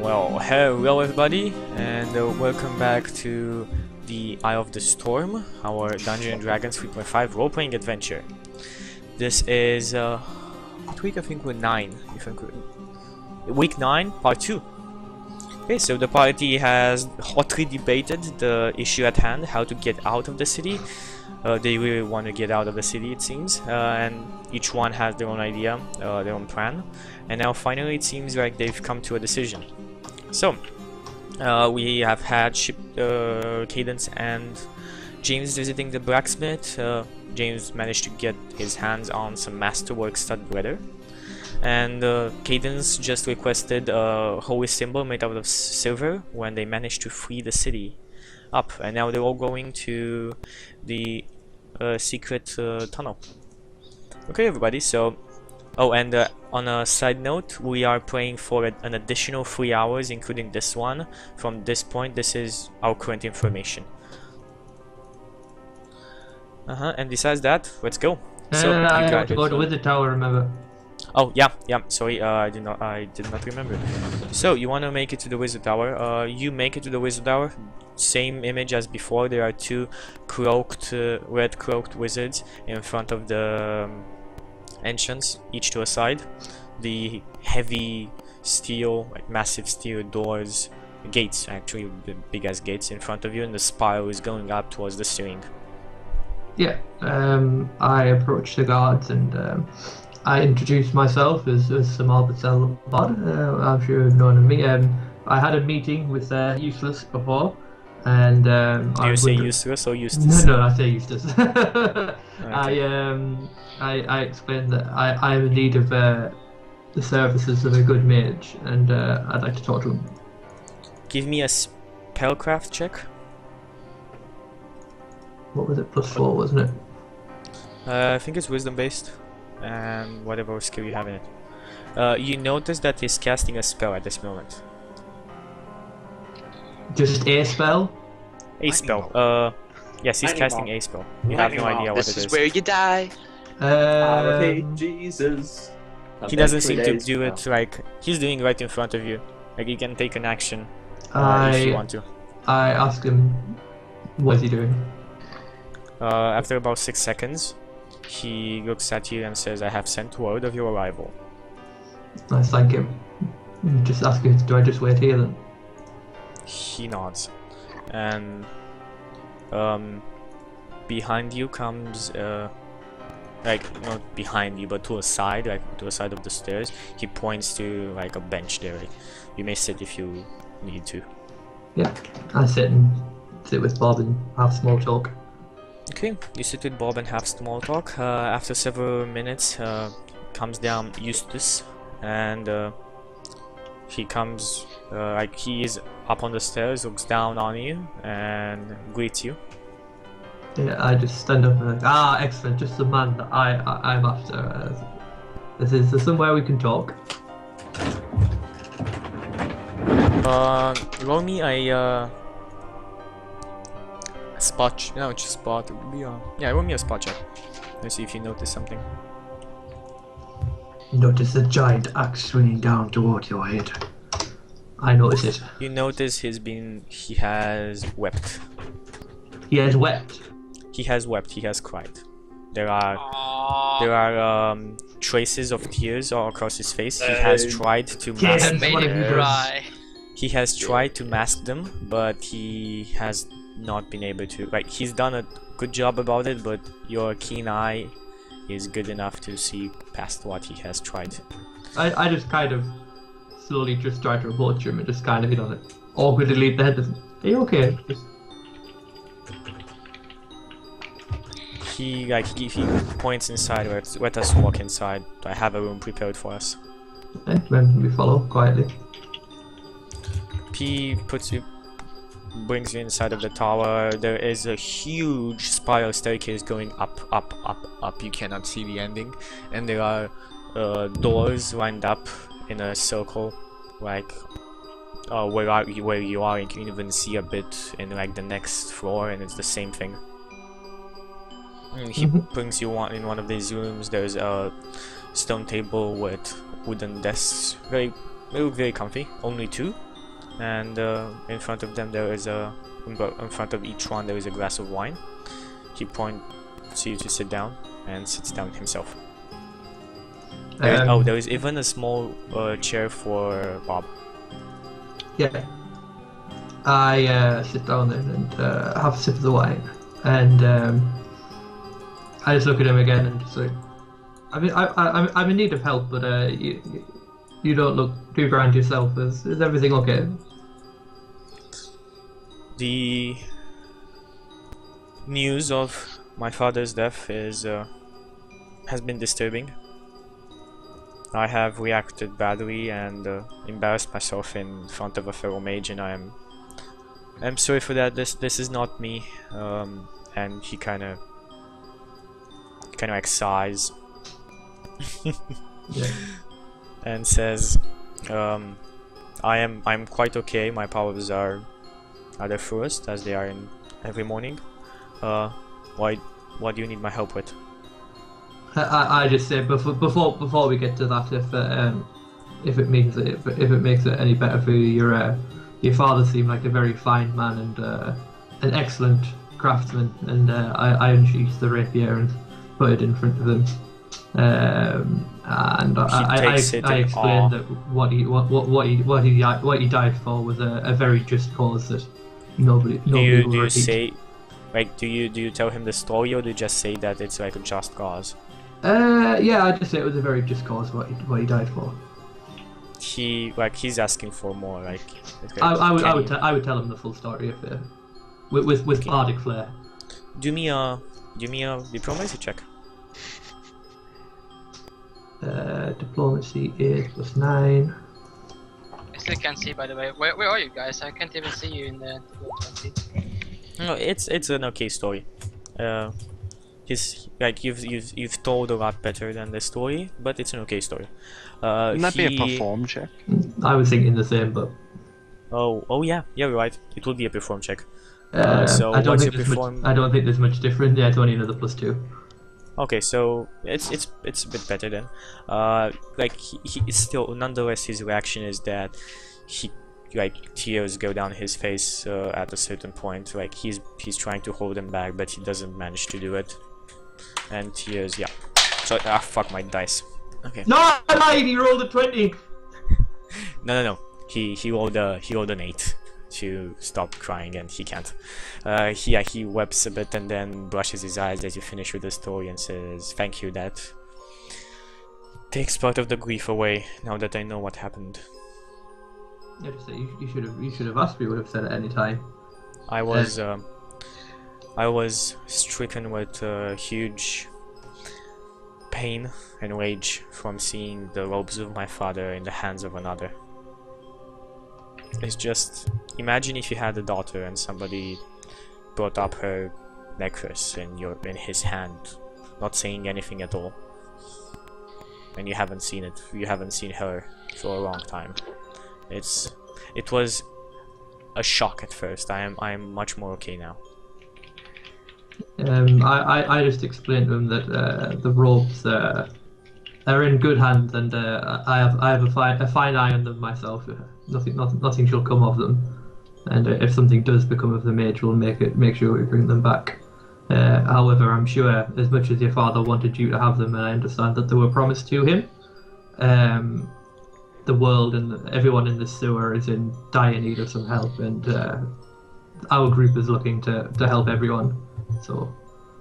Well, hello everybody, and welcome back to the Eye of the Storm, our Dungeons & Dragons 3.5 role-playing adventure. This is, what week? I think we're 9, if I'm correct. Week 9, part 2. Okay, so the party has hotly debated the issue at hand, how to get out of the city. They really want to get out of the city, it seems, and each one has their own idea, their own plan. And now finally it seems like they've come to a decision. So, we have had Cadence and James visiting the blacksmith. James managed to get his hands on some masterwork stud leather. And Cadence just requested a holy symbol made out of silver when they managed to free the city up. And now they're all going to the secret tunnel. Okay, everybody, so... Oh, and on a side note, we are playing for an additional 3 hours, including this one. From this point, this is our current information. And besides that, let's go. So I have to go to Wizard Tower, remember? Oh yeah, sorry, I did not remember. So you want to make it to the Wizard Tower. You make it to the Wizard Tower. Same image as before. There are two cloaked, red cloaked wizards in front of the entrance, each to a side. The heavy steel, like massive steel doors, gates, actually big as gates in front of you, and the spiral is going up towards the ceiling. Yeah, I approached the guards and I introduced myself as Samal Batel Bod. I'm sure you've known of me. I had a meeting with Useless before, and do you say Useless or Eustace? No, I say Eustace. Okay. I explained that I am in need of the services of a good mage, and I'd like to talk to him. Give me a spellcraft check. What was it? +4, wasn't it? I think it's wisdom based, and whatever skill you have in it. You notice that he's casting a spell at this moment. Just a spell? A spell. Yes, he's casting a spell. You have no idea what it is. This is where you die. I hate Jesus. He doesn't seem to do it like he's doing right in front of you. Like you can take an action if you want to. I ask him, what is he doing? After about 6 seconds, he looks at you and says, "I have sent word of your arrival." I thank him. Just ask him, do I just wait here then? He nods, and behind you comes like not behind you but to a side, like to a side of the stairs. He points to like a bench there. Like, you may sit if you need to. Yeah, I sit with Bob and have small talk. Okay, you sit with Bob and have small talk. After several minutes, comes down Eustace, and he comes like he is up on the stairs, looks down on you, and greets you. Yeah, I just stand up and excellent, just the man that I'm after. Is there somewhere we can talk? Roll me a spot. No, just spot. It would be yeah, roll me a spot check. Let's see if you notice something. Notice the giant axe swinging down toward your head. I notice it. You notice he has wept. He has wept. He has wept. He has cried. There are traces of tears all across his face. He has tried to mask them. He has tried to mask them, but he has not been able to. Like, he's done a good job about it, but your keen eye is good enough to see past what he has tried. I just kind of slowly just try to approach him and just kind of, awkwardly leave the head. Are you okay? He points inside. Let us walk inside. I have a room prepared for us. Okay, then we follow quietly. P brings you inside of the tower. There is a huge spiral staircase going up. You cannot see the ending, and there are doors lined up in a circle, like where you are. You can even see a bit in like the next floor, and it's the same thing. He brings you in one of these rooms. There's a stone table with wooden desks. They look very comfy. Only 2. and in front of them there is in front of each one there is a glass of wine. He points you to sit down and sits down himself. There is even a small chair for Bob. Yeah. I sit down then and have a sip of the wine, and I just look at him again and just like, I'm in need of help, but you don't look too grand yourself. Is everything okay? The news of my father's death has been disturbing. I have reacted badly and embarrassed myself in front of a fellow mage, and I'm sorry for that. This is not me. And he kind of like sighs Yeah. and says, I'm quite okay. My powers are at their fullest, as they are in every morning. What do you need my help with? I just say before we get to that, if it makes it any better for you, your father seemed like a very fine man and an excellent craftsman, and I unsheathed the rapier and put it in front of him. And I explained that what he died for was a very just cause that nobody Do will you repeat. say, like, do you tell him the story, or do you just say that it's like a just cause? Yeah, I just say it was a very just cause what he died for. He's asking for more, like. I would tell him the full story if with bardic flair. Do me a diplomacy check. Diplomacy is +9. I still can't see, by the way. Where are you guys? I can't even see you in the 20. No, it's an okay story. He's like you've told a lot better than the story, but it's an okay story. Wouldn't that be a perform check? I was thinking the same, but Oh yeah, you're right. It will be a perform check. So I don't what's think your perform? I don't think there's much different. Yeah, it's only another +2. Okay, so it's a bit better then. Like he still, nonetheless, his reaction is that tears go down his face at a certain point. Like he's trying to hold them back, but he doesn't manage to do it. And tears, yeah. So fuck my dice. Okay. No, I lied. He rolled a 20. No. He rolled an 8 to stop crying, and he can't. He weeps a bit and then brushes his eyes as you finish with the story and says, "Thank you, that takes part of the grief away now that I know what happened." I just say you should have asked me. Would have said at any time. I was stricken with huge pain and rage from seeing the robes of my father in the hands of another. It's just, imagine if you had a daughter and somebody brought up her necklace in his hand, not saying anything at all, and you haven't seen her for a long time. It was a shock at first. I am much more okay now. I just explained to him that the robes are in good hands, and I have a fine eye on them myself. Nothing shall come of them, and if something does become of the mage, we'll make sure we bring them back. However, I'm sure, as much as your father wanted you to have them, and I understand that they were promised to him, the world and everyone in the sewer is in dire need of some help, and our group is looking to help everyone. So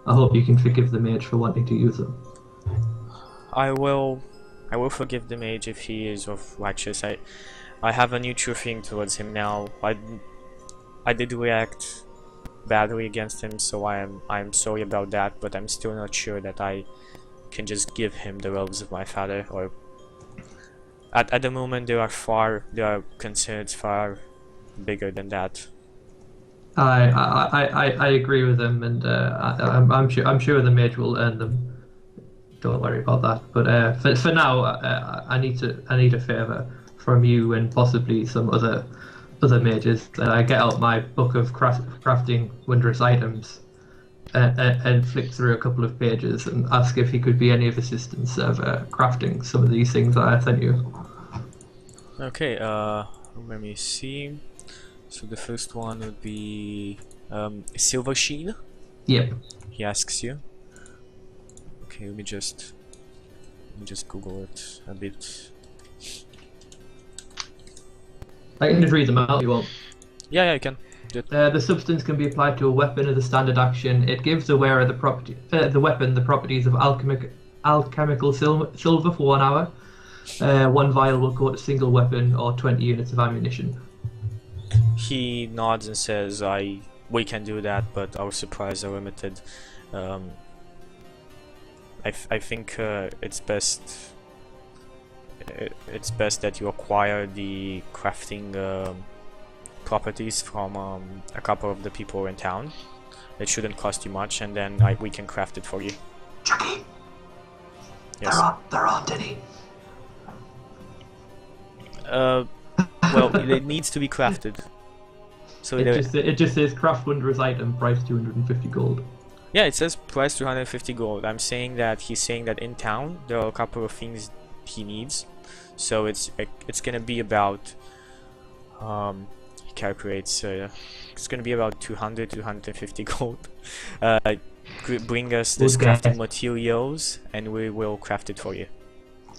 I hope you can forgive the mage for wanting to use them. I will forgive the mage if he is of righteous. I have a neutral feeling towards him now. I did react badly against him, so I'm sorry about that, but I'm still not sure that I can just give him the robes of my father. Or at the moment there are concerns far bigger than that. I agree with him, and I'm sure the mage will earn them. Don't worry about that. But for now, I need a favour from you and possibly some other mages. I get out my book of crafting wondrous items and flick through a couple of pages and ask if he could be any of assistance of crafting some of these things that I sent you. Okay. Let me see. So the first one would be Silver Sheen. Yep. He asks you. Okay, let me just Google it a bit. I can just read them out if you want. Yeah, I can. The substance can be applied to a weapon as a standard action. It gives the wearer the weapon the properties of alchemical silver for 1 hour. 1 vial will coat a single weapon or 20 units of ammunition. He nods and says, we can do that, but our supplies are limited. I think it's best that you acquire the crafting properties from a couple of the people in town. It shouldn't cost you much, and then we can craft it for you. Chucky! Yes. There aren't any. Well, it needs to be crafted. So it just says craft wondrous item, price 250 gold. Yeah, it says price 250 gold. He's saying that in town there are a couple of things he needs. So it's gonna be about he calculates it's gonna be about 250 gold. Bring us this crafting materials and we will craft it for you.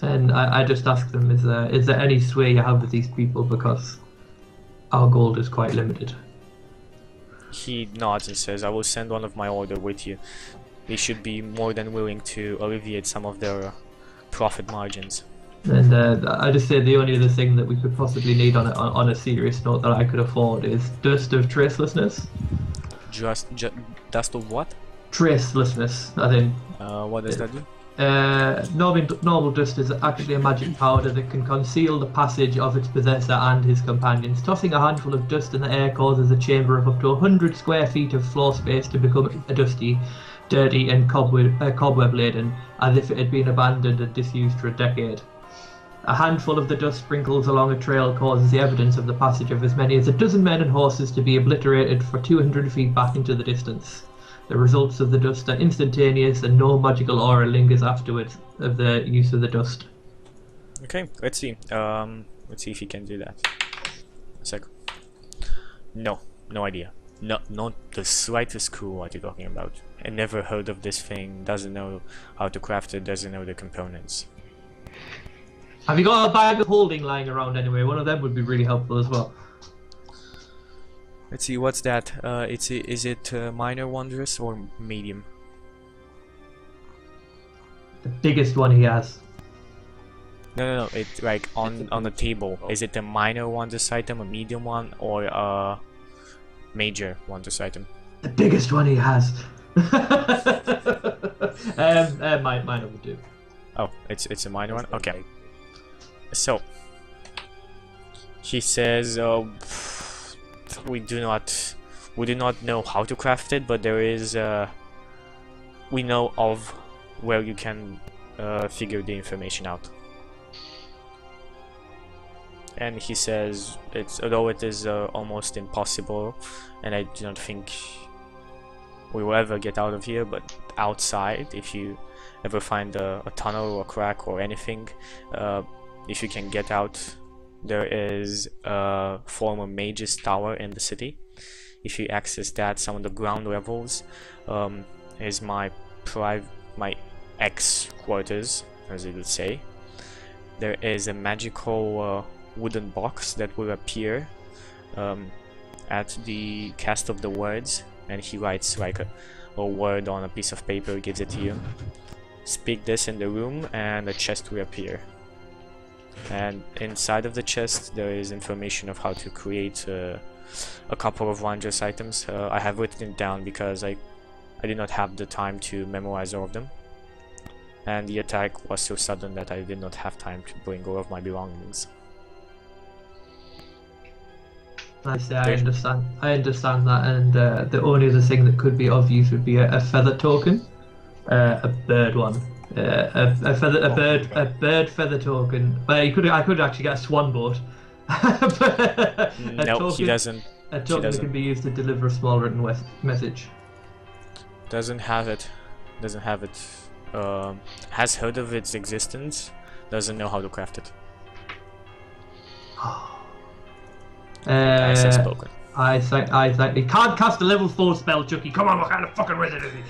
And I just asked them, is there any sway you have with these people, because our gold is quite limited. He nods and says, I will send one of my order with you. They should be more than willing to alleviate some of their profit margins. And I just say the only other thing that we could possibly need on a serious note that I could afford is dust of tracelessness. Dust of what? Tracelessness, I think. What does that do? Normal dust is actually a magic powder that can conceal the passage of its possessor and his companions. Tossing a handful of dust in the air causes a chamber of up to 100 square feet of floor space to become dusty, dirty and cobweb laden, as if it had been abandoned and disused for a decade. A handful of the dust sprinkles along a trail causes the evidence of the passage of as many as a dozen men and horses to be obliterated for 200 feet back into the distance. The results of the dust are instantaneous and no magical aura lingers afterwards of the use of the dust. Okay, let's see. Let's see if he can do that. A sec. No idea. Not the slightest clue what you're talking about. I never heard of this thing, doesn't know how to craft it, doesn't know the components. Have you got a bag of holding lying around anyway? One of them would be really helpful as well. Let's see, what's that? Is it minor wondrous or medium? The biggest one he has. No. It's like on the table. Is it a minor wondrous item, a medium one, or a major wondrous item? The biggest one he has. Minor would do. Oh, it's a minor one. Okay. So he says, we do not know how to craft it, but there is we know of where you can figure the information out. And he says, although it is almost impossible, and I do not think we will ever get out of here, but outside, if you ever find a tunnel or a crack or anything, if you can get out, there is a former mage's tower in the city. If you access that, some of the ground levels is my ex quarters, as you would say. There is a magical wooden box that will appear at the cast of the words, and he writes like a word on a piece of paper, gives it to you. Speak this in the room and a chest will appear. And inside of the chest there is information of how to create a couple of wondrous items. I have written it down because I did not have the time to memorize all of them, and the attack was so sudden that I did not have time to bring all of my belongings. I understand that, and the only other thing that could be of use would be a feather token, a bird one. A bird feather token. But I could actually get a swan boat. No, he doesn't. A token that can be used to deliver a small written message. Doesn't have it. Has heard of its existence. Doesn't know how to craft it. Nicely spoken. I think he can't cast a level 4 spell, Chucky. Come on, what kind of fucking wizard is he?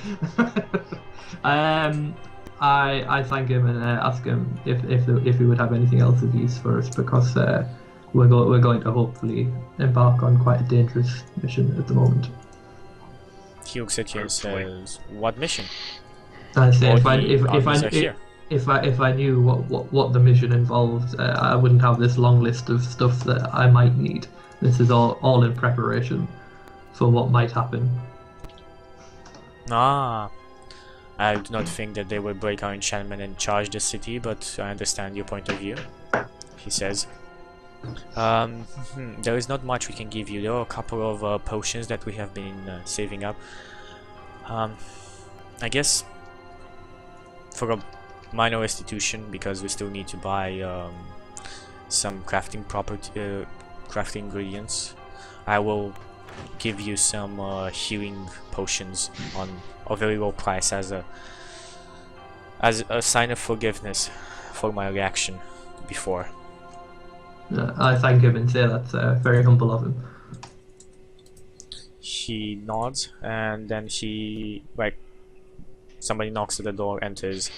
I thank him and ask him if he would have anything else of use for us, because we're going to hopefully embark on quite a dangerous mission at the moment. He looks at you and says, "What mission?" I say, All if the armies are here. I knew what the mission involved, I wouldn't have this long list of stuff that I might need. This is all in preparation for what might happen. Ah, I do not think that they will break our enchantment and charge the city, but I understand your point of view. He says, there is not much we can give you. There are a couple of potions that we have been saving up. I guess for a minor restitution, because we still need to buy some crafting crafting ingredients, I will give you some healing potions on a very low price as a sign of forgiveness for my reaction before. I thank him and say that's very humble of him. She nods, and then she, like, somebody knocks at the door, enters,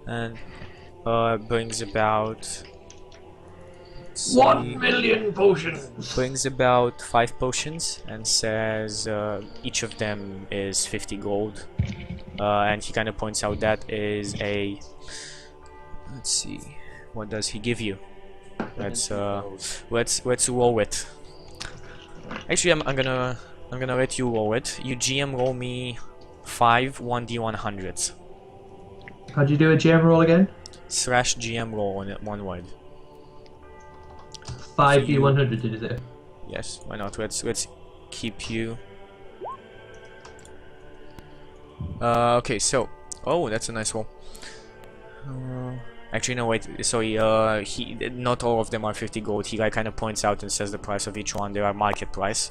and brings about 1 million potions. Brings about 5 potions and says each of them is 50 gold. And he kind of points out that is a. Let's see, what does he give you? Let's roll it. Actually, I'm gonna let you roll it. You GM roll me 5 1d100s. How'd you do a GM roll again? / GM roll on it, one word. 5d100, did you say? Yes, why not? Let's keep you. Okay, so that's a nice roll. Actually, no, wait. Sorry. Not all of them are 50 gold. He like kind of points out and says the price of each one. They are market price.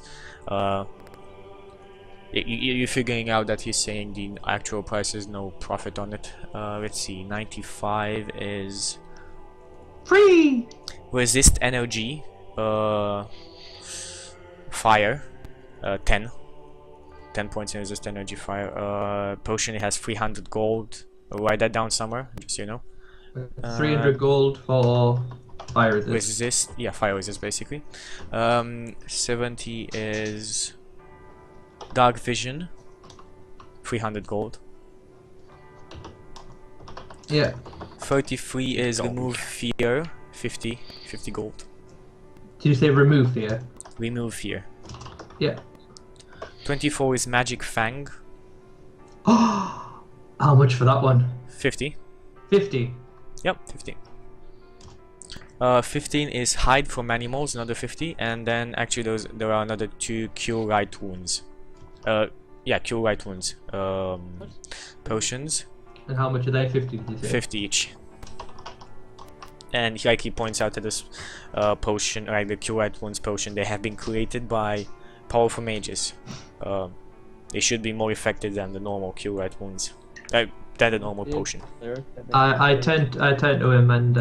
You're figuring out that he's saying the actual price is no profit on it. Let's see. 95 is free. Resist energy. Fire. 10 points in resist energy fire. Potion, it has 300 gold. I'll write that down somewhere, just so you know. 300 gold for fire resist. Yeah, fire resist basically. 70 is dark vision. 300 gold. Yeah. 33 is remove fear. 50 gold. Did you say remove fear? Remove fear. Yeah. 24 is magic fang. How much for that one? 50. 50. Yep, 50. 15 is hide from animals, another 50, and then actually there are another 2 cure light wounds. Yeah, cure light wounds. Potions. And how much are they? 50, did you say? 50 each. And he points out that this potion, like the cure light wounds potion, they have been created by powerful mages. They should be more effective than the normal cure light wounds. Than the normal potion. I turn to him and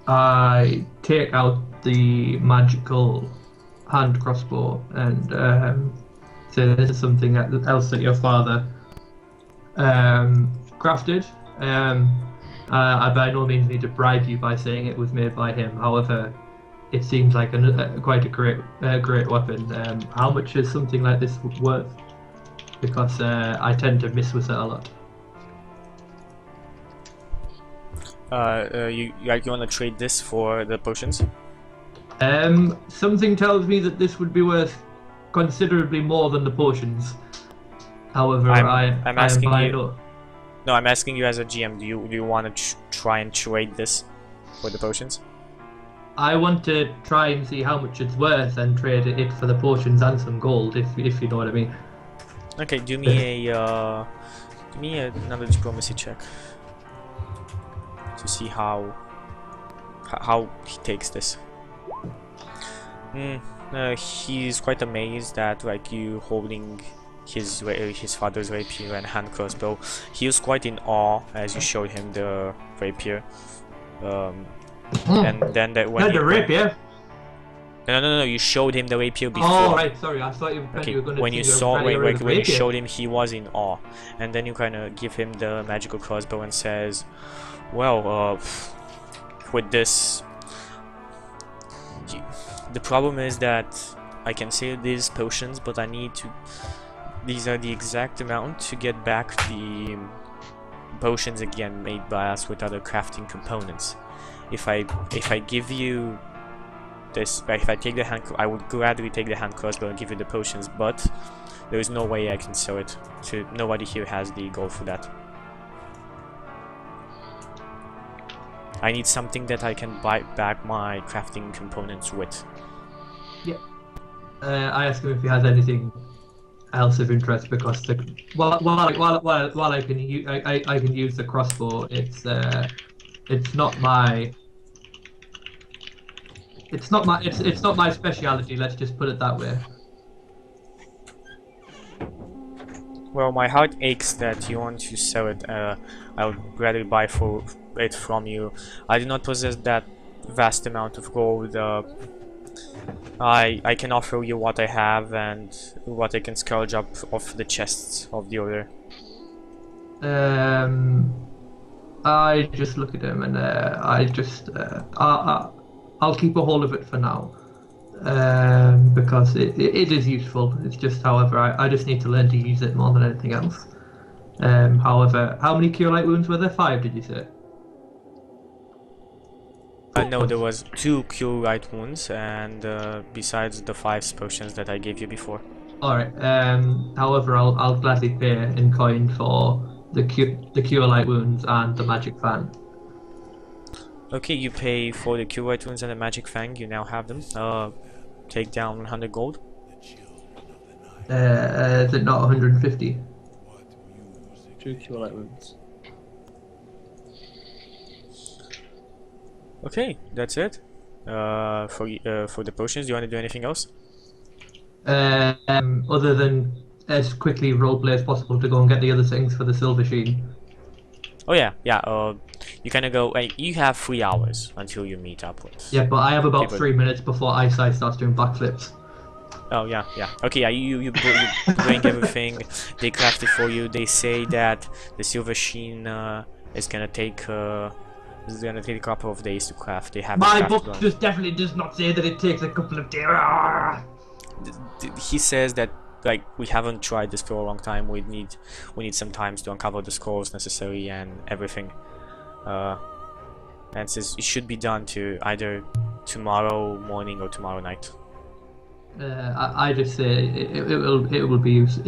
I take out the magical hand crossbow and say this is something else that your father crafted. I by no means need to bribe you by saying it was made by him. However, it seems like quite a great weapon. How much is something like this worth? Because I tend to miss with it a lot. You want to trade this for the potions? Something tells me that this would be worth considerably more than the potions. However, I'm asking you. No, I'm asking you as a GM. Do you want to try and trade this for the potions? I want to try and see how much it's worth and trade it for the potions and some gold, if you know what I mean. Okay, do me another diplomacy check to see how he takes this. He's quite amazed at you holding his father's rapier and hand crossbow. He was quite in awe as you showed him the rapier. And then that when Not the rapier. no, you showed him the rapier before. Oh right, sorry. I thought you Okay, were going to. when you saw when you showed him, he was in awe, and then you kind of give him the magical crossbow and says, "Well, with this, the problem is that I can sell these potions, but I need to. These are the exact amount to get back the potions again made by us with other crafting components. If I give you this, if I take the I would gladly take the hand crossbow and give you the potions, but there is no way I can sell it. So nobody here has the gold for that. I need something that I can buy back my crafting components with." Yeah. I asked him if he has anything else of interest because while I can use the crossbow, it's not my speciality. Let's just put it that way. Well, my heart aches that you want to sell it. I would rather buy it from you. I do not possess that vast amount of gold. I can offer you what I have and what I can scourge up off the chests of the other. I just look at him and I'll keep a hold of it for now. Because it is useful. It's just, however, I just need to learn to use it more than anything else. However, how many Cure Light Wounds were there? 5, did you say? No, there was 2 Cure Light Wounds, and besides the 5 potions that I gave you before. Alright, however, I'll gladly pay in coin for the Cure Light Wounds and the Magic Fan. Okay, you pay for the Cure Light Wounds and the Magic Fang, you now have them. Take down 100 gold. Is it not 150? 2 Cure Light Wounds. Okay, that's it. For the potions, do you want to do anything else? Other than as quickly roleplay as possible to go and get the other things for the Silver Sheen. Oh yeah. You kind of go. You have 3 hours until you meet up with. Yeah, but I have about people. 3 minutes before Eyesight starts doing backflips. Oh yeah. Okay, yeah. You bring everything. They craft it for you. They say that the Silver Sheen is gonna take. This is gonna take a couple of days to craft. They have. My book just definitely does not say that it takes a couple of days. He says that we haven't tried this for a long time. We need some time to uncover the scrolls necessary and everything. And says it should be done to either tomorrow morning or tomorrow night. I just say it will be used.